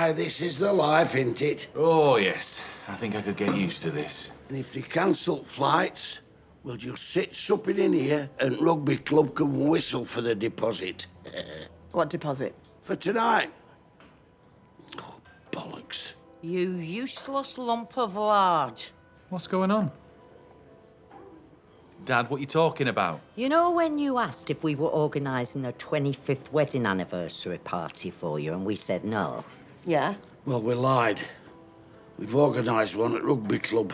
Aye, this is the life, isn't it? Oh, yes. I think I could get used to this. And if they cancel flights, we'll just sit supping in here and rugby club can whistle for the deposit. What deposit? For tonight. Oh, bollocks. You useless lump of lard. What's going on? Dad, what are you talking about? You know when you asked if we were organising a 25th wedding anniversary party for you and we said no? Yeah? Well, we lied. We've organised one at rugby club.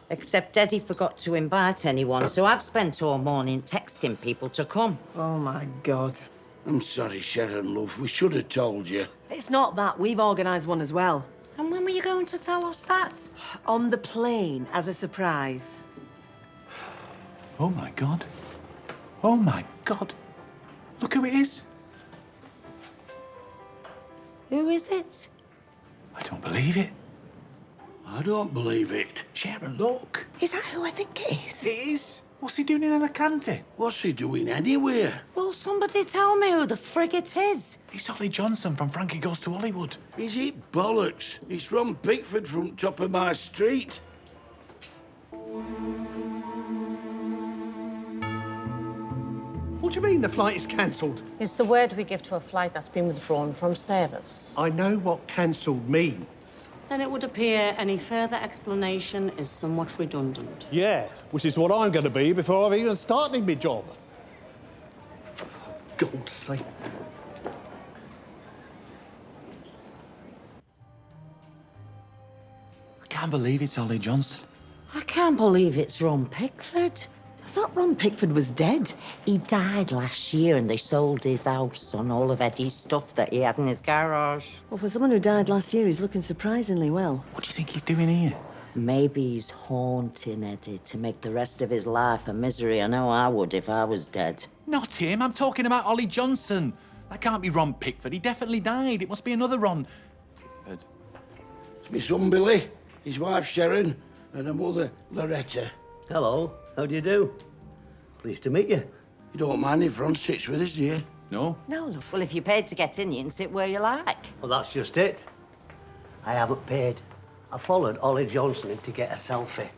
Except Eddie forgot to invite anyone, so I've spent all morning texting people to come. Oh, my God. I'm sorry, Sharon, love. We should have told you. It's not that. We've organised one as well. And when were you going to tell us that? On the plane, as a surprise. Oh, my God. Oh, my God. Look who it is. Who is it? I don't believe it. I don't believe it. Sharon, look. Is that who I think it is? It is. What's he doing in Alicante? What's he doing anywhere? Well, somebody tell me who the frig it is. It's Holly Johnson from Frankie Goes to Hollywood. Is it bollocks? It's Ron Pickford from top of my street. What do you mean the flight is cancelled? It's the word we give to a flight that's been withdrawn from service. I know what cancelled means. Then it would appear any further explanation is somewhat redundant. Yeah, which is what I'm going to be before I've even started my job. God's sake. I can't believe it's Holly Johnson. I can't believe it's Ron Pickford. I thought Ron Pickford was dead. He died last year and they sold his house and all of Eddie's stuff that he had in his garage. Well, for someone who died last year, he's looking surprisingly well. What do you think he's doing here? Maybe he's haunting Eddie to make the rest of his life a misery. I know I would if I was dead. Not him. I'm talking about Holly Johnson. That can't be Ron Pickford. He definitely died. It must be another Ron. Pickford. It's my son Billy, his wife Sharon, and her mother Loretta. Hello, how do you do? Pleased to meet you. You don't mind if Ron sits with us, do you? No? No, love. Well, if you paid to get in, you can sit where you like. Well, that's just it. I haven't paid. I followed Ollie Johnson in to get a selfie.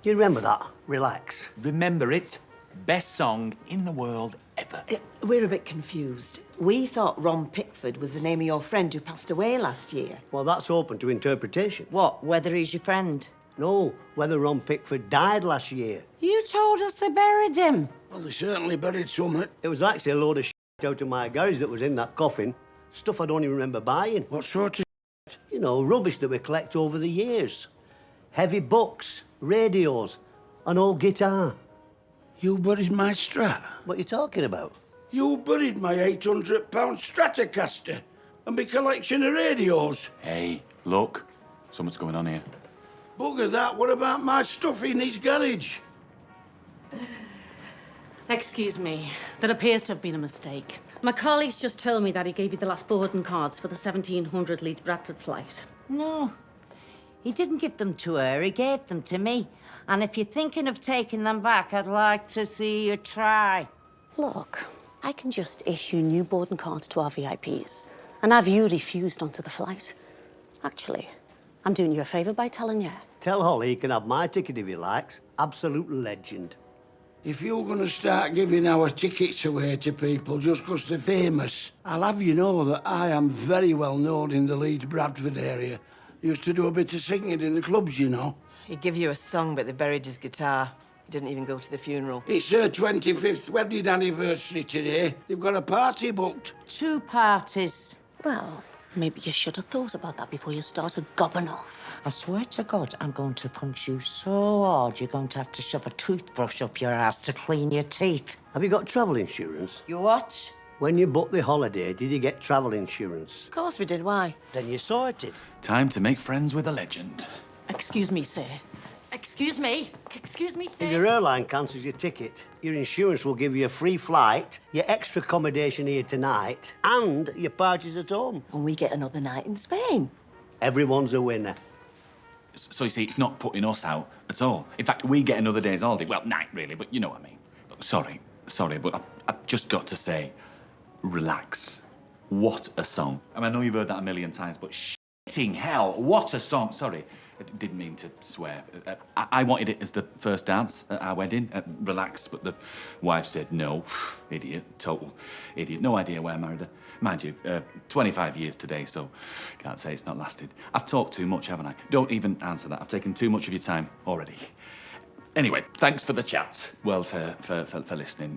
Do you remember that? Relax. Remember it. Best song in the world ever. We're a bit confused. We thought Ron Pickford was the name of your friend who passed away last year. Well, that's open to interpretation. What, whether he's your friend? No, whether Ron Pickford died last year. You told us they buried him. Well, they certainly buried Summit. It was actually a load of out of my garage that was in that coffin. Stuff I don't even remember buying. What sort of You know, rubbish that we collect over the years. Heavy books, radios, an old guitar. You buried my Strat? What are you talking about? You buried my £800 Stratocaster and my collection of radios. Hey, look. Something's going on here. Bugger that, what about my stuff in his garage? Excuse me, there appears to have been a mistake. My colleagues just told me that he gave you the last boarding cards for the 1700 Leeds Bradford flight. No, he didn't give them to her, he gave them to me. And if you're thinking of taking them back, I'd like to see you try. Look, I can just issue new boarding cards to our VIPs, and have you refused onto the flight. Actually, I'm doing you a favour by telling you. Tell Holly he can have my ticket if he likes. Absolute legend. If you're going to start giving our tickets away to people just 'cause they're famous, I'll have you know that I am very well known in the Leeds Bradford area. Used to do a bit of singing in the clubs, you know. He'd give you a song, but they buried his guitar. He didn't even go to the funeral. It's her 25th wedding anniversary today. They've got a party booked. 2 parties. Well, maybe you should have thought about that before you started gobbing off. I swear to God, I'm going to punch you so hard you're going to have to shove a toothbrush up your ass to clean your teeth. Have you got travel insurance? You what? When you booked the holiday, did you get travel insurance? Of course we did. Why? Then you sorted. Time to make friends with a legend. Excuse me, sir. Excuse me. Excuse me, sir. If your airline cancels your ticket, your insurance will give you a free flight, your extra accommodation here tonight, and your parties at home. And we get another night in Spain. Everyone's a winner. So you see, it's not putting us out at all. In fact, we get another day's holiday. Well, night, really, but you know what I mean. Look, sorry, but I've just got to say, relax. What a song. I mean, I know you've heard that a million times, but Ting hell, what a song. Sorry, I didn't mean to swear. I wanted it as the first dance at our wedding. Relax, but the wife said no. Idiot, total idiot. No idea why I married her. Mind you, 25 years today, so can't say it's not lasted. I've talked too much, haven't I? Don't even answer that. I've taken too much of your time already. Anyway, thanks for the chat. Well, for listening.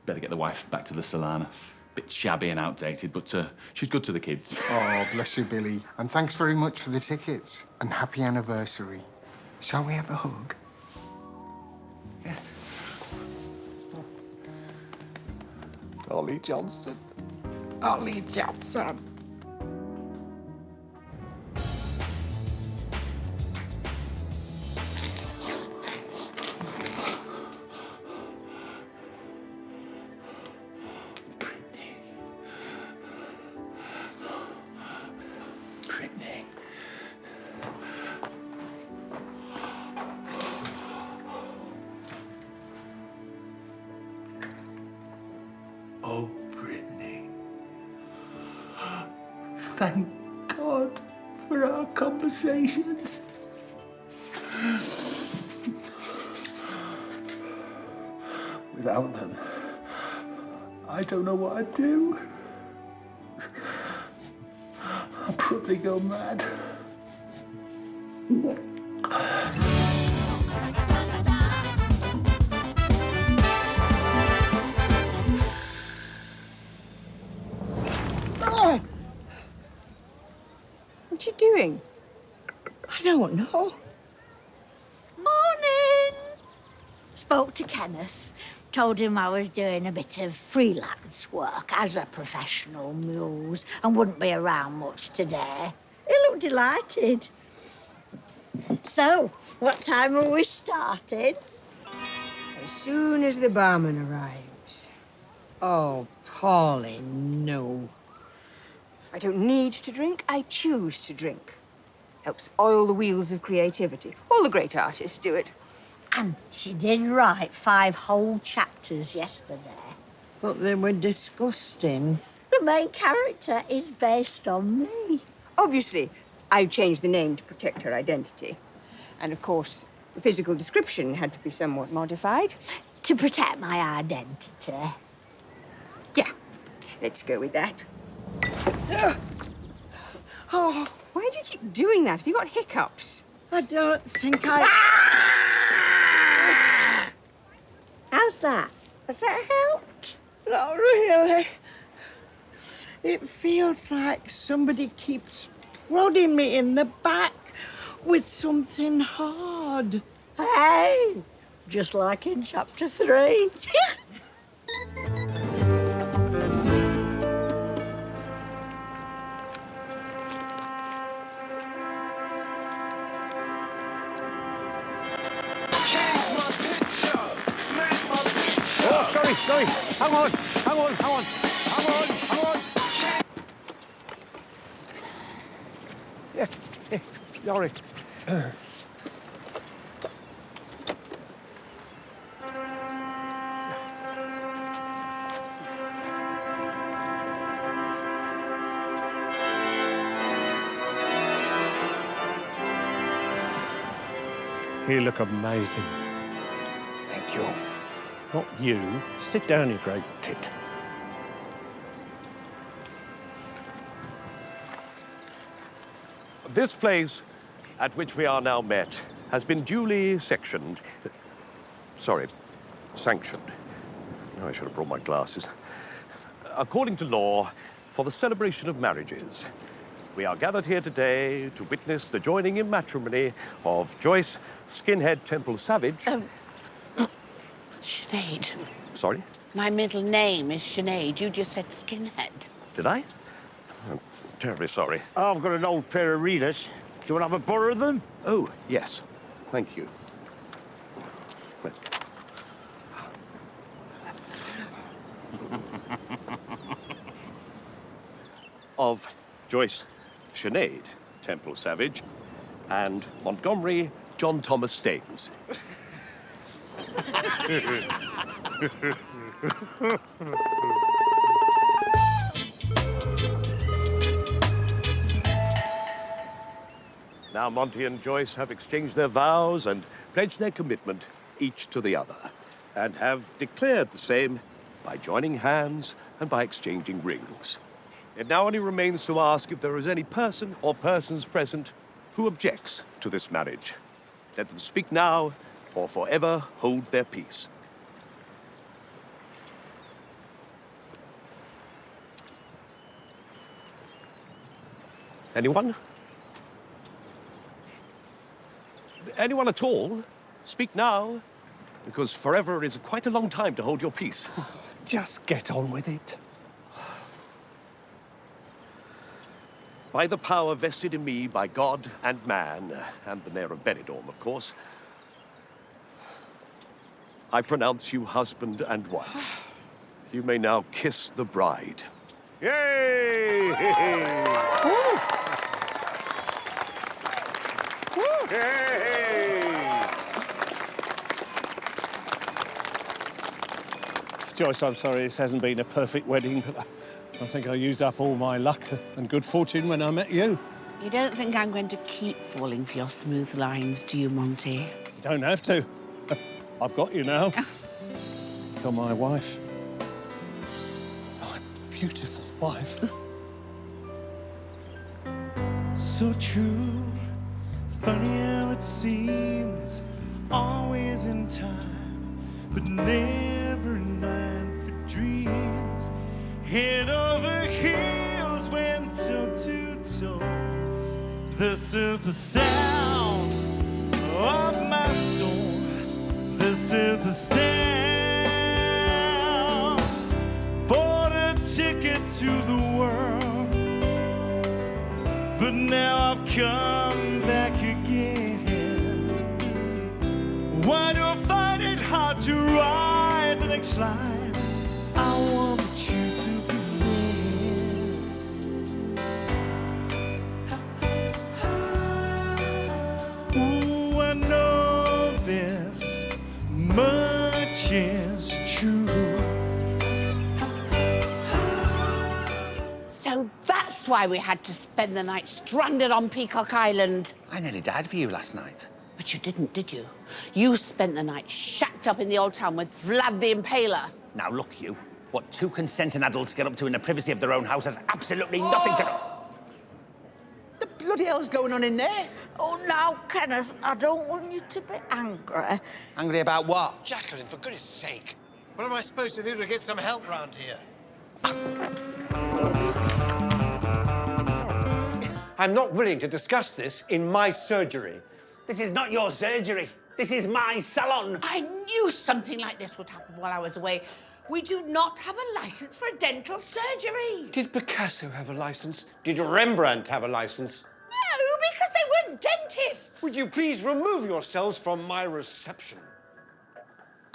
Better get the wife back to the salon. Bit shabby and outdated, but she's good to the kids. Oh, bless you, Billy. And thanks very much for the tickets. And happy anniversary. Shall we have a hug? Yeah. Ollie Johnson. Ollie Johnson. Brittany. Oh, Brittany. Thank God for our conversations. Without them, I don't know what I'd do. I'd probably go mad. What you doing? I don't know. Morning! Spoke to Kenneth. Told him I was doing a bit of freelance work as a professional muse and wouldn't be around much today. He looked delighted. So, what time are we starting? As soon as the barman arrives. Oh, Pauline, no. I don't need to drink, I choose to drink. Helps oil the wheels of creativity. All the great artists do it. And she did write 5 whole chapters yesterday. But they were disgusting. The main character is based on me. Obviously, I've changed the name to protect her identity. And of course, the physical description had to be somewhat modified. To protect my identity. Yeah, let's go with that. Oh, why do you keep doing that? Have you got hiccups? I don't think I... How's that? Has that helped? Not really. It feels like somebody keeps prodding me in the back with something hard. Hey, just like in chapter 3. Oh, sorry. Hang on. Yeah, sorry. You look amazing. Thank you. Not you. Sit down, you great tit. This place at which we are now met has been duly sanctioned. Oh, I should have brought my glasses. According to law, for the celebration of marriages. We are gathered here today to witness the joining in matrimony of Joyce Skinhead Temple Savage. Sinead. Sorry? My middle name is Sinead. You just said skinhead. Did I? I'm terribly sorry. I've got an old pair of readers. Do you want to have a borrow of them? Oh, yes. Thank you. Of Joyce Sinead Temple Savage and Montgomery John Thomas Staines. Now Monty and Joyce have exchanged their vows and pledged their commitment each to the other, and have declared the same by joining hands and by exchanging rings. It now only remains to ask if there is any person or persons present who objects to this marriage. Let them speak now or forever hold their peace. Anyone? Anyone at all? Speak now, because forever is quite a long time to hold your peace. Just get on with it. By the power vested in me by God and man, and the mayor of Benidorm, of course, I pronounce you husband and wife. You may now kiss the bride. Yay! Joyce, I'm sorry this hasn't been a perfect wedding, but I think I used up all my luck and good fortune when I met you. You don't think I'm going to keep falling for your smooth lines, do you, Monty? You don't have to. I've got you now. You're my wife. My beautiful wife. So true, funny how it seems, always in time, but never in line for dreams. Head over heels, went toe to toe. This is the sound of my soul. This is the sound. Bought a ticket to the world, but now I've come back again. Why do I find it hard to write the next line? I want you to be saved. Ooh, I know this much is true. So that's why we had to spend the night stranded on Peacock Island. I nearly died for you last night. But you didn't, did you? You spent the night shacked up in the old town with Vlad the Impaler. Now, look, you. What two consenting adults get up to in the privacy of their own house has absolutely nothing to do... The bloody hell's going on in there? Oh, now, Kenneth, I don't want you to be angry. Angry about what? Jacqueline, for goodness sake. What am I supposed to do to get some help round here? I'm not willing to discuss this in my surgery. This is not your surgery. This is my salon. I knew something like this would happen while I was away. We do not have a license for dental surgery. Did Picasso have a license? Did Rembrandt have a license? No, because they weren't dentists. Would you please remove yourselves from my reception?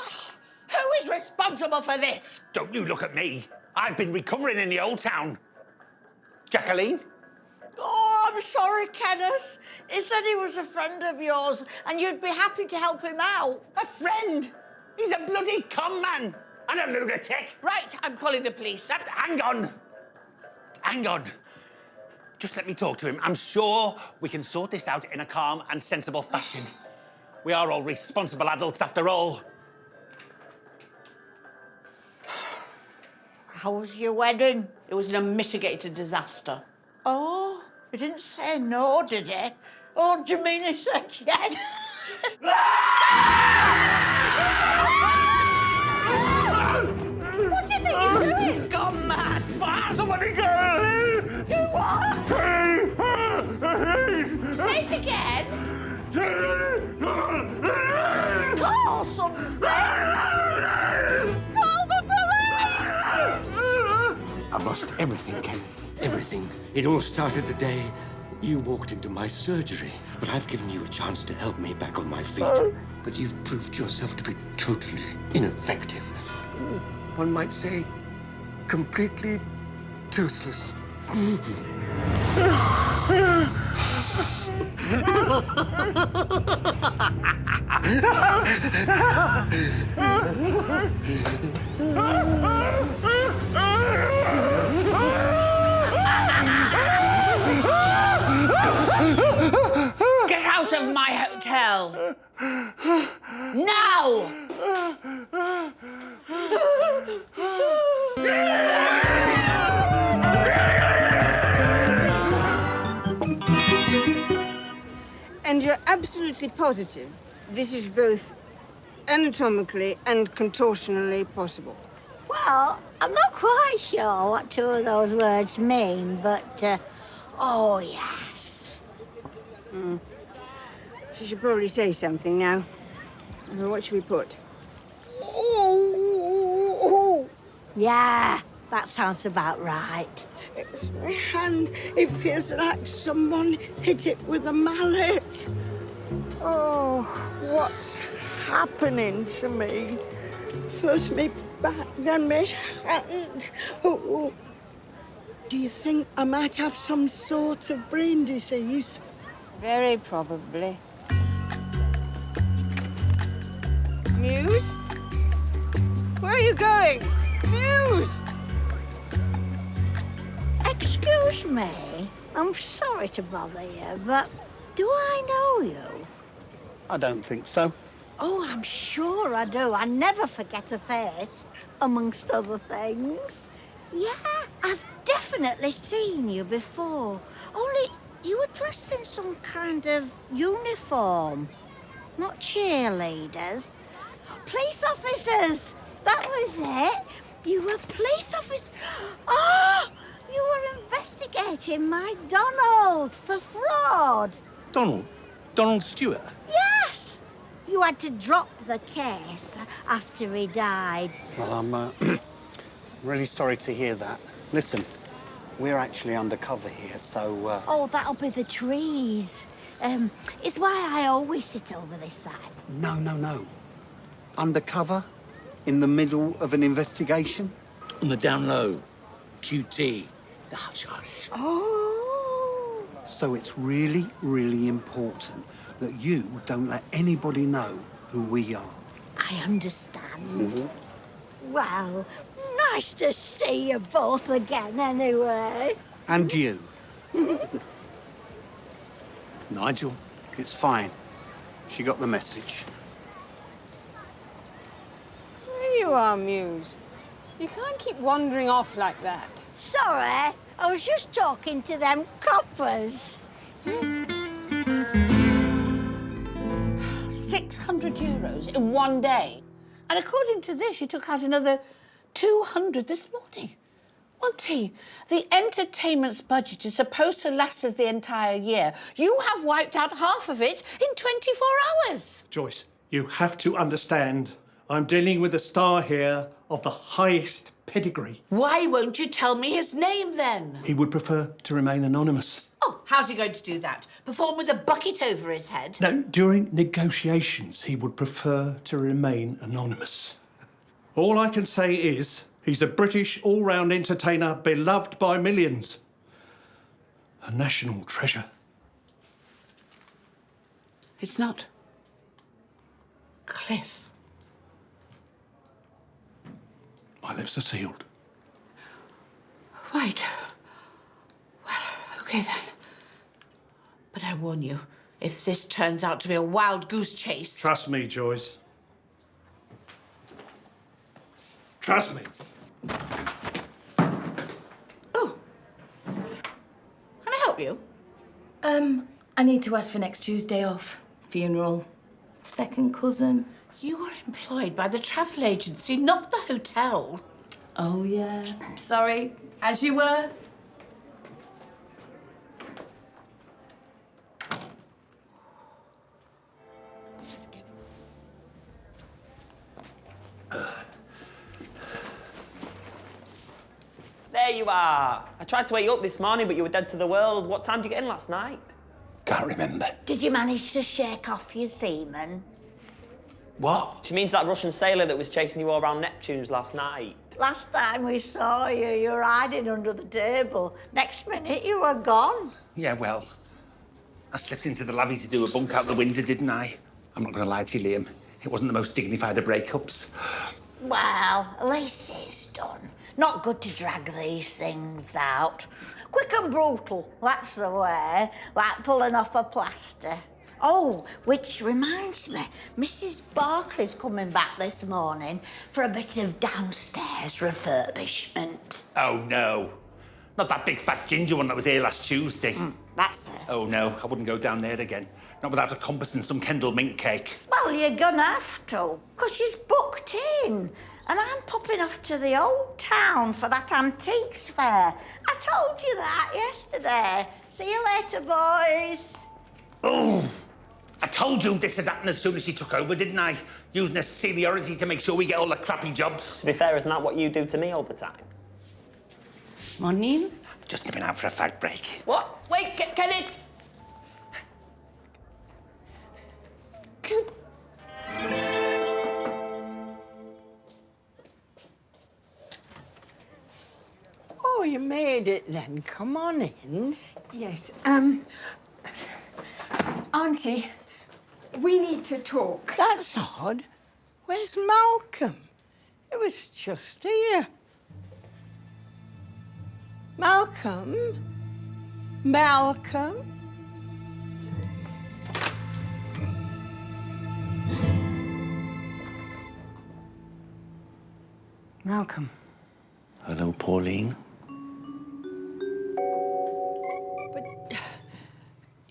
Who is responsible for this? Don't you look at me. I've been recovering in the old town. Jacqueline? Oh, I'm sorry, Kenneth. He said he was a friend of yours and you'd be happy to help him out. A friend? He's a bloody con man and a lunatic. Right, I'm calling the police. Hang on. Hang on. Just let me talk to him. I'm sure we can sort this out in a calm and sensible fashion. We are all responsible adults after all. How was your wedding? It was an unmitigated disaster. Oh, he didn't say no, did he? Oh, do you mean he said yes? What do you think he's doing? He's gone mad. Somebody go! Do what? Say it again. Call somebody. Call the police! I've lost everything, Kenneth. Everything. It all started the day you walked into my surgery. But I've given you a chance to help me back on my feet. But you've proved yourself to be totally ineffective. One might say, completely toothless. now! And you're absolutely positive this is both anatomically and contortionally possible? Well, I'm not quite sure what two of those words mean, but, oh, yes. She should probably say something now. What should we put? Yeah, that sounds about right. It's my hand. It feels like someone hit it with a mallet. Oh, what's happening to me? First me back, then me hand. Oh. Do you think I might have some sort of brain disease? Very probably. Muse? Where are you going? Muse! Excuse me. I'm sorry to bother you, but do I know you? I don't think so. Oh, I'm sure I do. I never forget a face, amongst other things. Yeah, I've definitely seen you before. Only you were dressed in some kind of uniform. Not cheerleaders. Police officers! That was it. You were police officers. Oh! You were investigating my Donald for fraud. Donald? Donald Stewart? Yes! You had to drop the case after he died. Well, I'm really sorry to hear that. Listen, we're actually undercover here, so... Oh, that'll be the trees. It's why I always sit over this side. No. Undercover? In the middle of an investigation? On the down low. QT. Hush, hush. Oh! So it's really, really important that you don't let anybody know who we are. I understand. Well, nice to see you both again, anyway. And you. Nigel? It's fine. She got the message. There you are, Muse. You can't keep wandering off like that. Sorry, I was just talking to them coppers. 600 euros in one day. And according to this, you took out another 200 this morning. Monty, the entertainment's budget is supposed to last us the entire year. You have wiped out half of it in 24 hours. Joyce, you have to understand. I'm dealing with a star here of the highest pedigree. Why won't you tell me his name, then? He would prefer to remain anonymous. Oh, how's he going to do that? Perform with a bucket over his head? No, during negotiations, he would prefer to remain anonymous. All I can say is he's a British all-round entertainer beloved by millions. A national treasure. It's not Cliff. My lips are sealed. Right. Well, OK then. But I warn you, if this turns out to be a wild goose chase... Trust me, Joyce. Trust me. Oh. Can I help you? I need to ask for next Tuesday off. Funeral. Second cousin. You are employed by the travel agency, not the hotel. Oh, yeah. Sorry. As you were. There you are. I tried to wake you up this morning, but you were dead to the world. What time did you get in last night? Can't remember. Did you manage to shake off your semen? What? She means that Russian sailor that was chasing you all around Neptune's last night. Last time we saw you, you were hiding under the table. Next minute, you were gone. Yeah, well, I slipped into the lavvy to do a bunk out the window, didn't I? I'm not going to lie to you, Liam. It wasn't the most dignified of breakups. Well, at least it's done. Not good to drag these things out. Quick and brutal, that's the way. Like pulling off a plaster. Oh, which reminds me, Mrs. Barclay's coming back this morning for a bit of downstairs refurbishment. Oh, no. Not that big fat ginger one that was here last Tuesday. That's it. Oh, no, I wouldn't go down there again. Not without a compass and some Kendall mint cake. Well, you're gonna have to, 'cause she's booked in. And I'm popping off to the old town for that antiques fair. I told you that yesterday. See you later, boys. Oh, I told you this had happened as soon as she took over, didn't I? Using her seniority to make sure we get all the crappy jobs. To be fair, isn't that what you do to me all the time? Morning. Just nipping out for a fag break. What? Wait, Kenneth! Good. Oh, you made it then. Come on in. Yes, Auntie, we need to talk. That's odd. Where's Malcolm? It was just here. Malcolm? Malcolm? Malcolm. Hello, Pauline.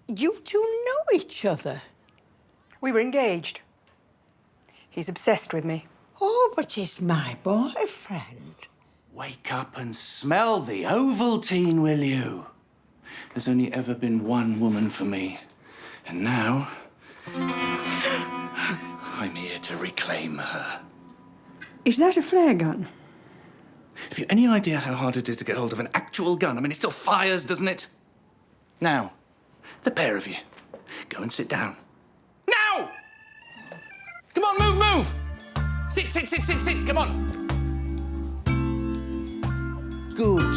You two know each other. We were engaged. He's obsessed with me. Oh, but he's my boyfriend. Wake up and smell the Ovaltine, will you? There's only ever been one woman for me. And now, I'm here to reclaim her. Is that a flare gun? Have you any idea how hard it is to get hold of an actual gun? I mean, it still fires, doesn't it? Now, the pair of you, go and sit down. Now! Come on, move! Sit, come on. Good.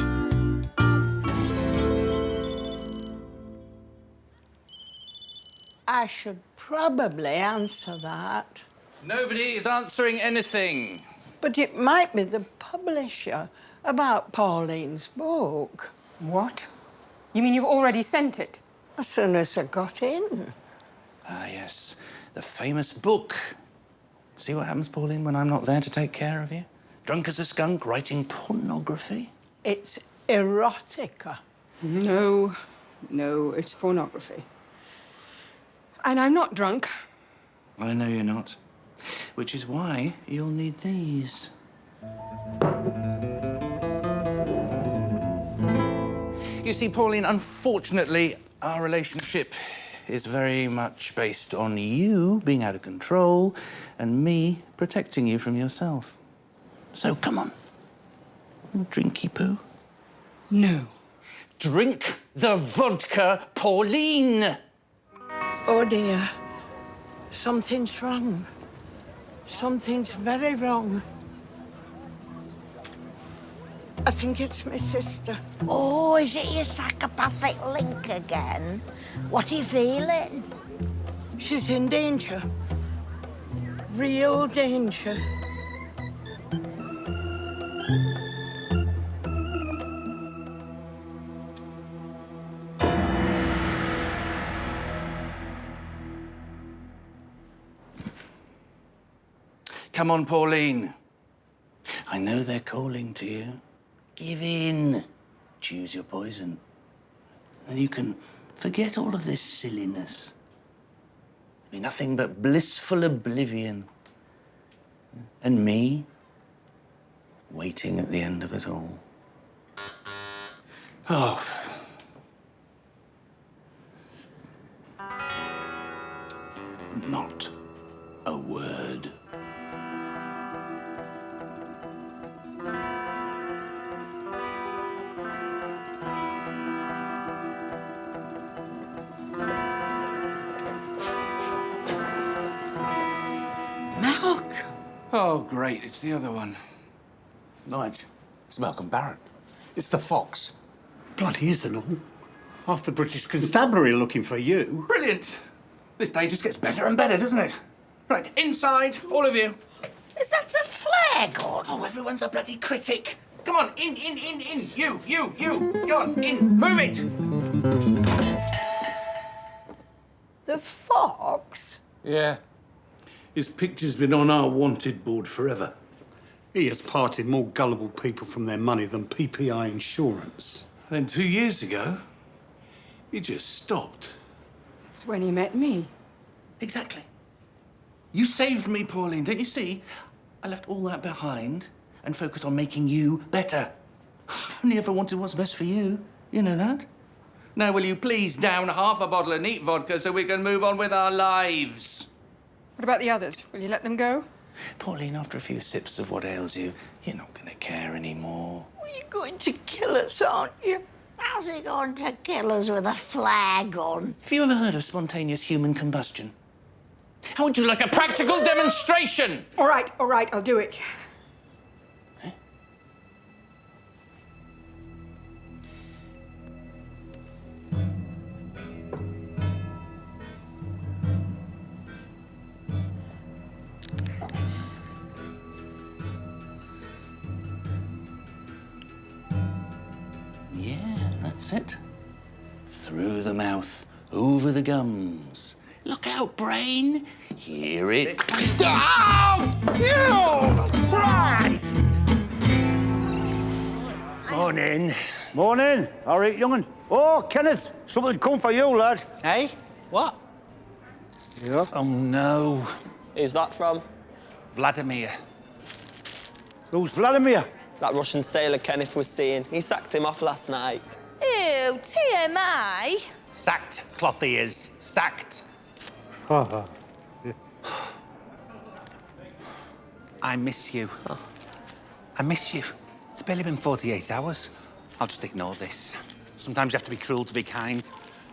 I should probably answer that. Nobody is answering anything. But it might be the publisher about Pauline's book. What? You mean you've already sent it? As soon as I got in. Ah, yes, the famous book. See what happens, Pauline, when I'm not there to take care of you? Drunk as a skunk, writing pornography? It's erotica. No, it's pornography. And I'm not drunk. I know you're not. Which is why you'll need these. You see, Pauline, unfortunately, our relationship is very much based on you being out of control and me protecting you from yourself. So, come on. Drinky poo. No. Drink the vodka, Pauline! Oh, dear. Something's wrong. Something's very wrong. I think it's my sister. Oh, is it your psychopathic link again? What are you feeling? She's in danger. Real danger. Come on, Pauline. I know they're calling to you. Give in. Choose your poison. And you can forget all of this silliness. Be nothing but blissful oblivion. And me, waiting at the end of it all. Oh. Not a word. Malcolm. Oh, great. It's the other one. Nige, it's Malcolm Barrett. It's the Fox. Bloody isn't all. Half the British Constabulary are looking for you. Brilliant. This day just gets better and better, doesn't it? Right, inside, all of you. Is that a flare gun? Oh, everyone's a bloody critic. Come on, in. You. Go on, in. Move it. The Fox? Yeah. His picture's been on our wanted board forever. He has parted more gullible people from their money than PPI insurance. Then 2 years ago, he just stopped. It's when he met me. Exactly. You saved me, Pauline, don't you see? I left all that behind and focused on making you better. I've only ever wanted what's best for you. You know that. Now, will you please down half a bottle of neat vodka so we can move on with our lives? What about the others? Will you let them go? Pauline, after a few sips of what ails you, you're not going to care anymore. Well, you're going to kill us, aren't you? How's he going to kill us with a flare gun? Have you ever heard of spontaneous human combustion? How would you like a practical demonstration? All right, I'll do it. Yeah, that's it. Through the mouth, over the gums. Look out, brain. Hear it. Oh, Christ! Morning. Morning. All right, young'un. Oh, Kenneth, something come for you, lad. Hey? What? Yeah. Oh, no. Who's that from? Vladimir. Who's Vladimir? That Russian sailor Kenneth was seeing. He sacked him off last night. Ew, TMI. Sacked, cloth ears. Sacked. I miss you. I miss you. It's barely been 48 hours. I'll just ignore this. Sometimes you have to be cruel to be kind.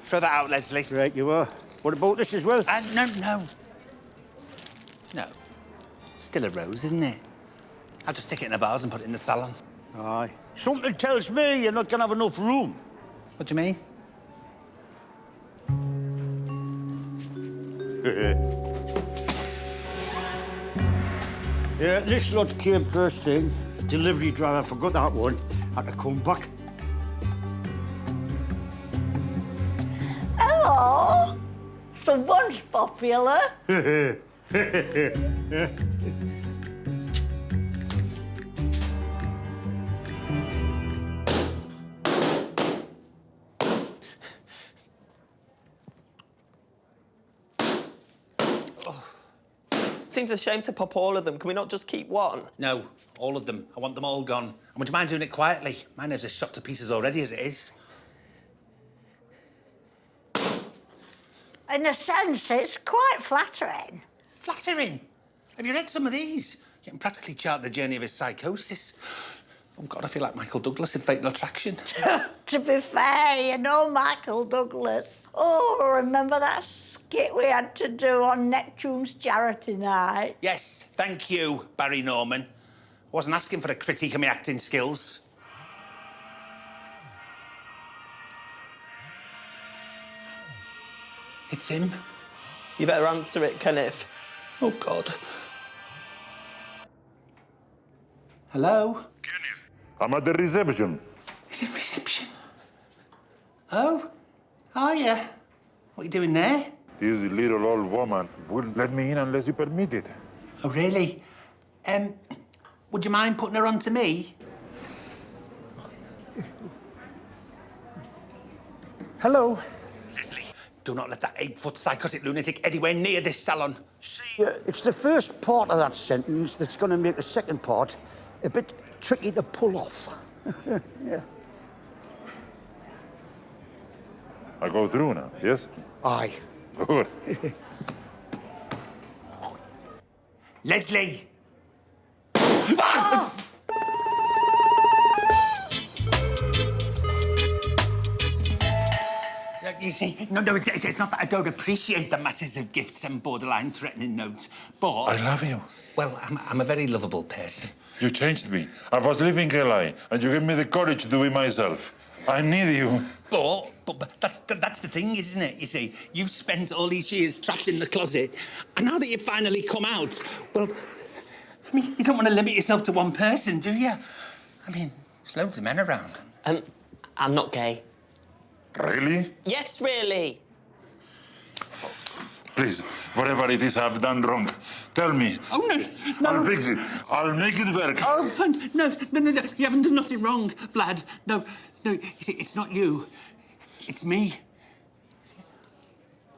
Throw that out, Leslie. Right, you are. What about this as well? No. No. Still a rose, isn't it? I'll just stick it in a vase and put it in the salon. Aye. Something tells me you're not gonna have enough room. What do you mean? Yeah, this lot came first thing. The delivery driver forgot that one. Had to come back. Hello. Someone's popular. Seems a shame to pop all of them. Can we not just keep one? No, all of them. I want them all gone. And would you mind doing it quietly? My nerves are shot to pieces already as it is. In a sense, it's quite flattering. Flattering? Have you read some of these? You can practically chart the journey of his psychosis. Oh, God, I feel like Michael Douglas in Fatal Attraction. To be fair, you know Michael Douglas. Oh, remember that skit we had to do on Neptune's charity night? Yes, thank you, Barry Norman. I wasn't asking for a critique of my acting skills. It's him. You better answer it, Kenneth. Oh, God. Hello? I'm at the reception. He's in reception. Oh? Oh, yeah. What are you doing there? This little old woman wouldn't let me in unless you permit it. Oh, really? Would you mind putting her on to me? Hello. Leslie, do not let that 8-foot psychotic lunatic anywhere near this salon. See, it's the first part of that sentence that's going to make the second part a bit tricky to pull off. Yeah. I go through now, yes? Aye. Good. Leslie! You see, no, it's not that I don't appreciate the masses of gifts and borderline threatening notes, but... I love you. Well, I'm a very lovable person. You changed me. I was living a lie, and you gave me the courage to do it myself. I need you. But that's the thing, isn't it? You see, you've spent all these years trapped in the closet, and now that you've finally come out, well, I mean, you don't want to limit yourself to one person, do you? I mean, there's loads of men around. I'm not gay. Really? Yes, really. Please, whatever it is I've done wrong, tell me. Oh, no. I'll fix it. I'll make it work. Oh, no. You haven't done nothing wrong, Vlad. No. You see, it's not you. It's me.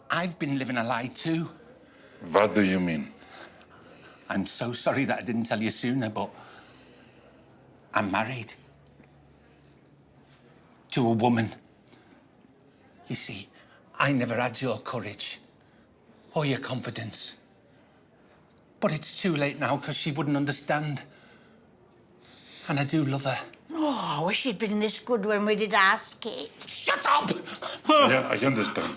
I've been living a lie too. What do you mean? I'm so sorry that I didn't tell you sooner, but I'm married to a woman. You see, I never had your courage or your confidence. But it's too late now because she wouldn't understand. And I do love her. Oh, I wish he'd been this good when we did our skit. Shut up! Yeah, I understand.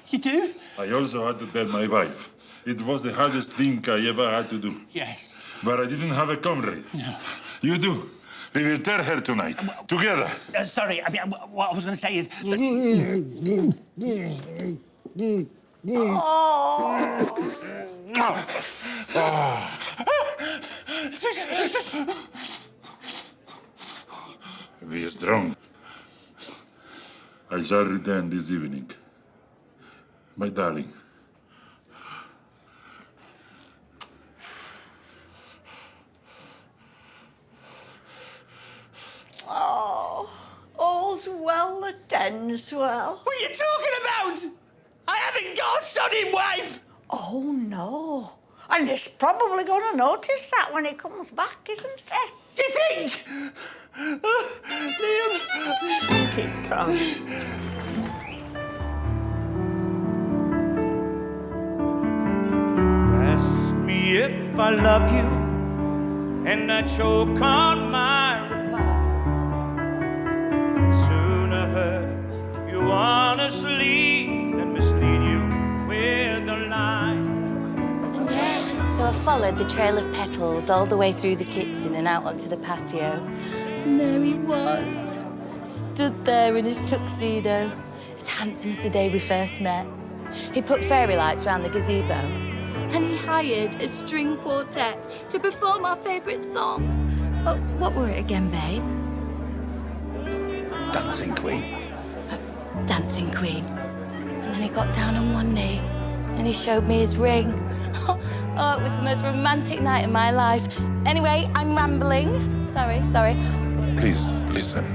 You do? I also had to tell my wife. It was the hardest thing I ever had to do. Yes. But I didn't have a comrade. No. You do. We will tell her tonight, together. Sorry, I mean, what I was going to say is... Be strong. I shall return this evening. My darling. Oh, all's well that ends well. What are you talking about? I haven't got a sodding wife! Oh, no. And he's probably going to notice that when he comes back, isn't he? Do you think? Liam! Keep calm. Ask me if I love you, and I choke on my reply. I'd sooner hurt you honestly than mislead you with a lie. Yeah, so I followed the trail of petals all the way through the kitchen and out onto the patio. And there he was, stood there in his tuxedo, as handsome as the day we first met. He put fairy lights round the gazebo. And he hired a string quartet to perform our favourite song. Oh, what were it again, babe? Dancing Queen. Dancing Queen. And then he got down on one knee and he showed me his ring. Oh, it was the most romantic night of my life. Anyway, I'm rambling. Sorry. Please, listen.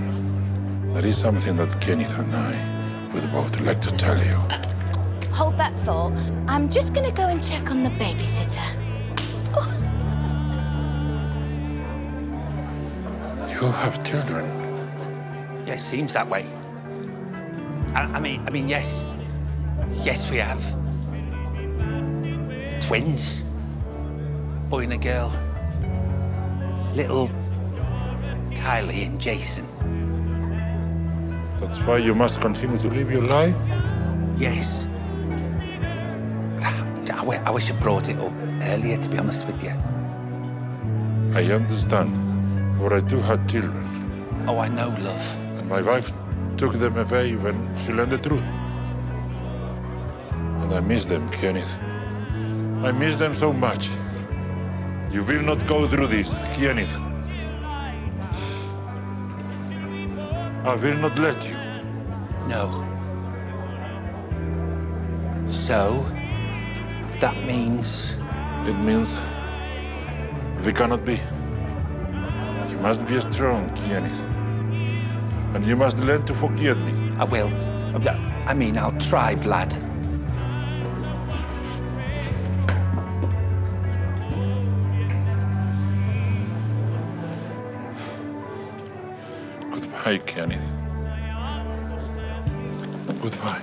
There is something that Kenneth and I would both like to tell you. Hold that thought. I'm just gonna go and check on the babysitter. You have children. Yeah, it seems that way. I mean, yes. Yes, we have. Twins. Boy and a girl. Little Kylie and Jason. That's why you must continue to live your life? Yes. I wish I brought it up earlier, to be honest with you. I understand, for I do have children. Oh, I know, love. And my wife took them away when she learned the truth. And I miss them, Kenneth. I miss them so much. You will not go through this, Kenneth. I will not let you. No. So, that means... It means we cannot be. You must be strong, Kenneth. And you must learn to forgive me. I will. I mean, I'll try, Vlad. Goodbye, Kenneth. Goodbye.